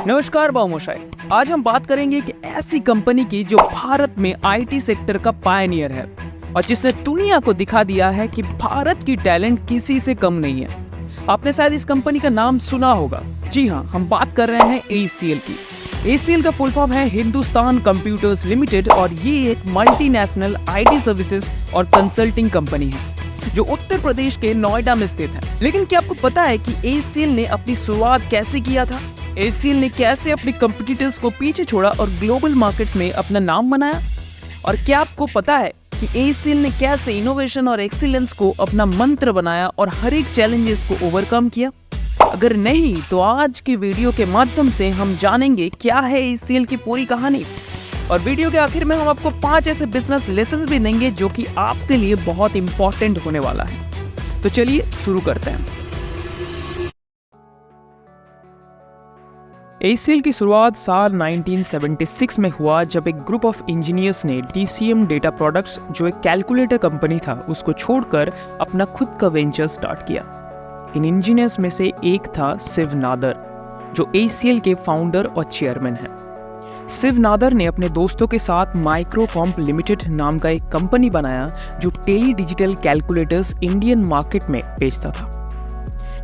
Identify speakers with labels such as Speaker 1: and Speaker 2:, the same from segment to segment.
Speaker 1: नमस्कार बामोशाई। आज हम बात करेंगे एक ऐसी कंपनी की जो भारत में आईटी सेक्टर का पायनियर है और जिसने दुनिया को दिखा दिया है कि भारत की टैलेंट किसी से कम नहीं है। आपने शायद इस कंपनी का नाम सुना होगा। जी हाँ, हम बात कर रहे हैं ACL की। ACL का फुल फॉर्म है हिंदुस्तान कंप्यूटर्स लिमिटेड और ये एक मल्टीनेशनल आईटी सर्विसेज और कंसल्टिंग कंपनी है जो उत्तर प्रदेश के नोएडा में स्थित है। लेकिन क्या आपको पता है कि ACL ने अपनी शुरुआत कैसे किया था? ACL ने कैसे अपने कंपटीटर्स को पीछे छोड़ा और ग्लोबल मार्केट्स में अपना नाम बनाया? और क्या आपको पता है कि ACL ने कैसे इनोवेशन और एक्सीलेंस को अपना मंत्र बनाया और हर एक चैलेंजेस को ओवरकम किया? अगर नहीं तो आज की वीडियो के माध्यम से हम जानेंगे क्या है ACL की पूरी कहानी। और वीडियो के आखिर में हम आपको 5 ऐसे बिजनेस लेसन भी देंगे जो कि आपके लिए बहुत इंपॉर्टेंट होने वाला है। तो चलिए शुरू करते हैं। ACL की शुरुआत साल 1976 में हुआ जब एक ग्रुप ऑफ इंजीनियर्स ने DCM डेटा प्रोडक्ट्स जो एक कैलकुलेटर कंपनी था उसको छोड़कर अपना खुद का वेंचर स्टार्ट किया। इन इंजीनियर्स में से एक था शिव नादर जो ACL के फाउंडर और चेयरमैन हैं। शिव नादर ने अपने दोस्तों के साथ माइक्रोकॉम्प लिमिटेड नाम का एक कंपनी बनाया जो tele digital calculators Indian market में बेचता था।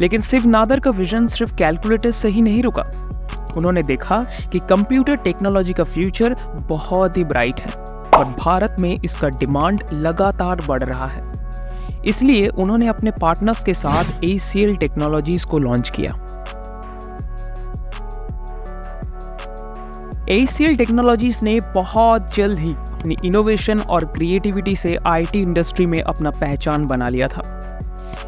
Speaker 1: लेकिन शिव नादर का विजन सिर्फ कैलकुलेटर्स से ही नहीं रुका। उन्होंने देखा कि कंप्यूटर टेक्नोलॉजी का फ्यूचर बहुत ही ब्राइट है और भारत में इसका डिमांड लगातार बढ़ रहा है। इसलिए उन्होंने अपने पार्टनर्स के साथ ACL टेक्नोलॉजीज को लॉन्च किया। ACL टेक्नोलॉजीज ने बहुत जल्द ही अपनी इनोवेशन और क्रिएटिविटी से आईटी इंडस्ट्री में अपना पहचान बना लिया था।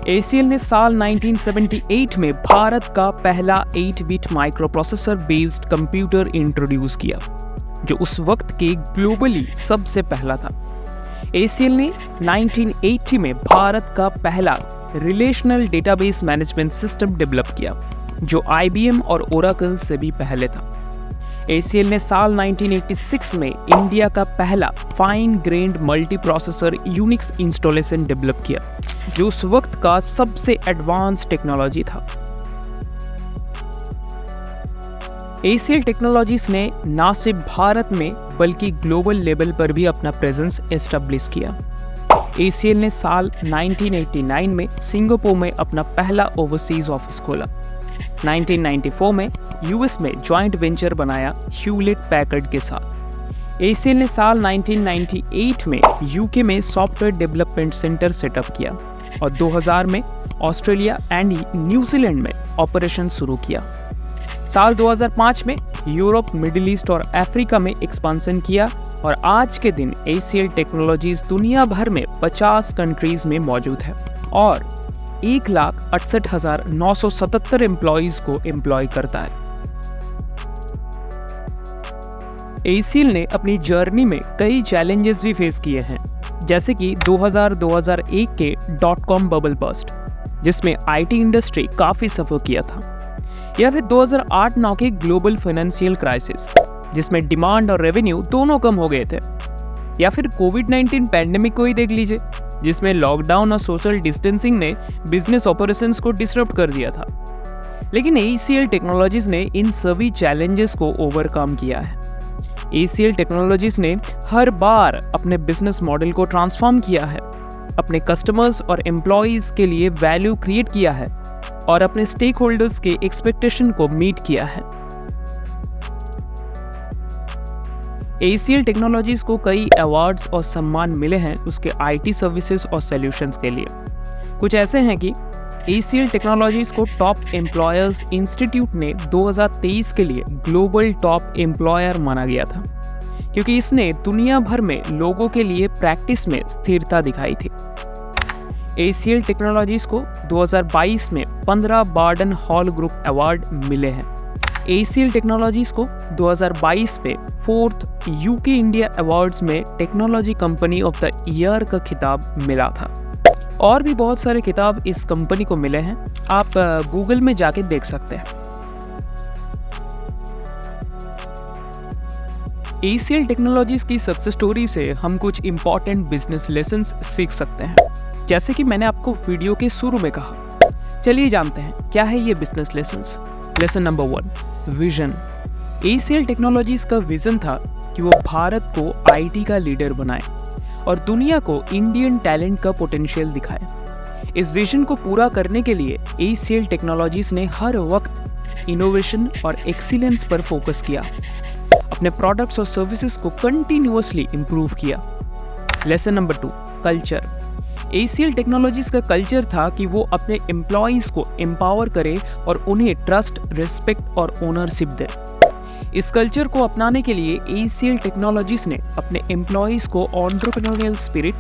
Speaker 1: ACL ने साल 1978 में भारत का पहला 8-बिट माइक्रोप्रोसेसर बेस्ड कंप्यूटर इंट्रोड्यूस किया जो उस वक्त के ग्लोबली सबसे पहला था। ACL ने 1980 में भारत का पहला relational database management system develop किया जो IBM और ओरेकल से भी पहले था। ACL ने साल 1986 में इंडिया का पहला fine grand multi processor Unix installation develop किया जो उस वक्त का सबसे एडवांस टेक्नोलॉजी था। ACL टेक्नोलॉजीज ने ना सिर्फ भारत में बल्कि ग्लोबल लेवल पर भी अपना प्रेजेंस एस्टेब्लिश किया। ACL ने साल 1989 में सिंगापुर में अपना पहला ओवरसीज ऑफिस खोला। 1994 में US में जॉइंट वेंचर बनाया ह्यूलेट पैकर्ड के साथ। ACL ने साल 1998 में UK में सॉफ्टवेयर डेवलपमेंट सेंटर सेटअप किया और 2000 में ऑस्ट्रेलिया एंड न्यूजीलैंड में ऑपरेशन शुरू किया। साल 2005 में यूरोप, मिडिल ईस्ट और अफ्रीका में एक्सपांशन किया और आज के दिन ACL टेक्नोलॉजीज दुनिया भर में 50 कंट्रीज में मौजूद है और 1,68,977 एम्प्लॉइज को एम्प्लॉय करता है। ACL ने अपनी जर्नी में कई चैलेंजेस भी फेस किए हैं, जैसे कि 2000-2001 के .com बबल बस्ट जिसमें आईटी इंडस्ट्री काफी सफर किया था, या फिर 2008-9 के ग्लोबल फाइनेंशियल क्राइसिस जिसमें डिमांड और रेवेन्यू दोनों कम हो गए थे, या फिर कोविड-19 पैंडेमिक को ही देख लीजिए जिसमें लॉकडाउन और सोशल डिस्टेंसिंग ने बिजनेस ऑपरेशंस को डिसरप्ट कर दिया था। लेकिन ACL टेक्नोलॉजीज ने इन सभी चैलेंजेस को ओवरकम किया है। ACL टेक्नोलॉजीज ने हर बार अपने बिजनेस मॉडल को ट्रांसफॉर्म किया है, अपने कस्टमर्स और एम्प्लॉइज के लिए वैल्यू क्रिएट किया है और अपने स्टेक होल्डर्स के एक्सपेक्टेशन को मीट किया है। ACL टेक्नोलॉजीज को कई अवार्ड्स और सम्मान मिले हैं उसके आईटी सर्विसेज और सॉल्यूशंस के लिए। कुछ ऐसे हैं कि ACL टेक्नोलॉजीज को टॉप एम्प्लॉयर्स इंस्टीट्यूट ने 2023 के लिए ग्लोबल टॉप एम्प्लॉयर माना गया था क्योंकि इसने दुनिया भर में लोगों के लिए प्रैक्टिस में स्थिरता दिखाई थी। ACL टेक्नोलॉजीज को 2022 में 15 बार्डन हॉल ग्रुप अवार्ड मिले हैं। ACL टेक्नोलॉजीज को 2022 में 4th UK इंडिया अवार्ड्स में technology company of the year का खिताब मिला था। और भी बहुत सारे खिताब इस कंपनी को मिले हैं, आप गूगल में जाके देख सकते हैं। ACL टेक्नोलॉजीज की सक्सेस स्टोरी से हम कुछ इंपॉर्टेंट बिजनेस लेसन्स सीख सकते हैं, जैसे कि मैंने आपको वीडियो के शुरू में कहा। चलिए जानते हैं क्या है ये business lessons. Lesson number 1, vision. ACL technologies का विजन था कि वो भारत को आईटी का लीडर बनाए और दुनिया को इंडियन टैलेंट का पोटेंशियल दिखाए। इस विजन को पूरा करने के लिए ACL टेक्नोलॉजीज ने हर वक्त इनोवेशन और एक्सीलेंस पर फोकस किया, अपने प्रोडक्ट्स और सर्विसेज को कंटिन्यूअसली इंप्रूव किया। Lesson number 2, culture. ACL technologies का कल्चर था कि वो अपने एम्प्लॉयज़ को एम्पावर करे और उन्हें ट्रस्ट, रिस्पेक्ट और ओनरशिप दे। इस कल्चर को अपनाने के लिए ACL टेक्नोलॉजीज ने अपने एम्प्लॉयज़ को entrepreneurial spirit,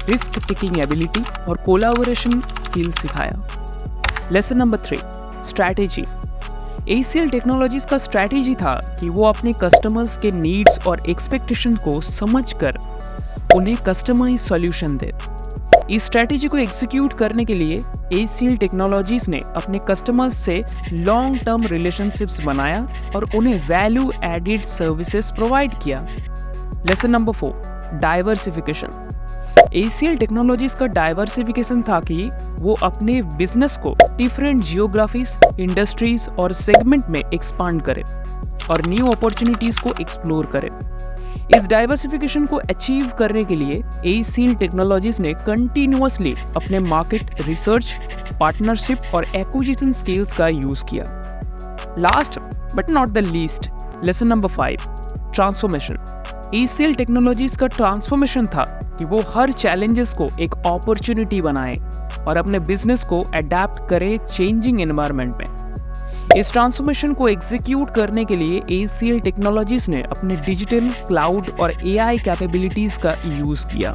Speaker 1: risk taking ability और कोलैबोरेशन स्किल सिखाया। Lesson number 3, strategy. ACL technologies का स्ट्रैटेजी था कि वो अपने कस्टमर्स के नीड्स और एक्सपेक्टेशन को समझकर उन्हें कस्टमाइज सॉल्यूशन दे। इस स्ट्रैटेजी को एग्जीक्यूट करने के लिए ACL टेक्नोलॉजीज ने अपने कस्टमर्स से लॉन्ग टर्म रिलेशनशिप्स बनाया और उन्हें वैल्यू एडेड सर्विसेज प्रोवाइड किया। Lesson number 4, diversification. ACL technologies का डाइवर्सिफिकेशन था कि वो अपने बिजनेस को डिफरेंट जियोग्राफीज, इंडस्ट्रीज और सेगमेंट में एक्सपांड करे और न्यू अपॉर्चुनिटीज को एक्सप्लोर करे। इस डाइवर्सिफिकेशन को अचीव करने के लिए ACL टेक्नोलॉजीज ने कंटिन्यूअसली अपने मार्केट रिसर्च, पार्टनरशिप और एक्विजिशन स्किल्स का यूज किया। Last but not the least, lesson number 5, transformation. ACL technologies का ट्रांसफॉर्मेशन था कि वो हर चैलेंजेस को एक अपॉर्चुनिटी बनाए और अपने बिजनेस को अडेप्ट करे चेंजिंग एनवायरनमेंट में। इस ट्रांसफॉर्मेशन को एग्जीक्यूट करने के लिए ACL टेक्नोलॉजीज ने अपने डिजिटल, क्लाउड और AI कैपेबिलिटीज का यूज किया।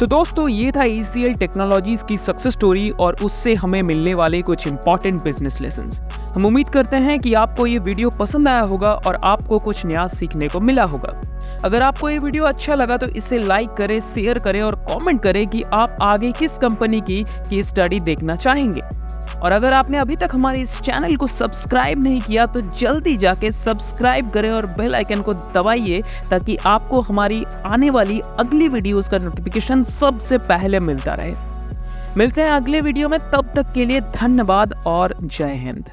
Speaker 1: तो दोस्तों, ये था ACL टेक्नोलॉजीज की सक्सेस स्टोरी और उससे हमें मिलने वाले कुछ इंपॉर्टेंट बिजनेस लेसन्स। हम उम्मीद करते हैं कि आपको ये वीडियो पसंद आया होगा और आपको कुछ नया सीखने को मिला होगा। अगर आपको ये वीडियो अच्छा लगा तो इसे लाइक करें, शेयर करें और कमेंट करें कि आप आगे किस कंपनी की केस स्टडी देखना चाहेंगे। और अगर आपने अभी तक हमारे इस चैनल को सब्सक्राइब नहीं किया तो जल्दी जाके सब्सक्राइब करें और बेल आइकन को दबाइए ताकि आपको हमारी आने वाली अगली वीडियोस का नोटिफिकेशन सबसे पहले मिलता रहे। मिलते हैं अगले वीडियो में, तब तक के लिए धन्यवाद और जय हिंद।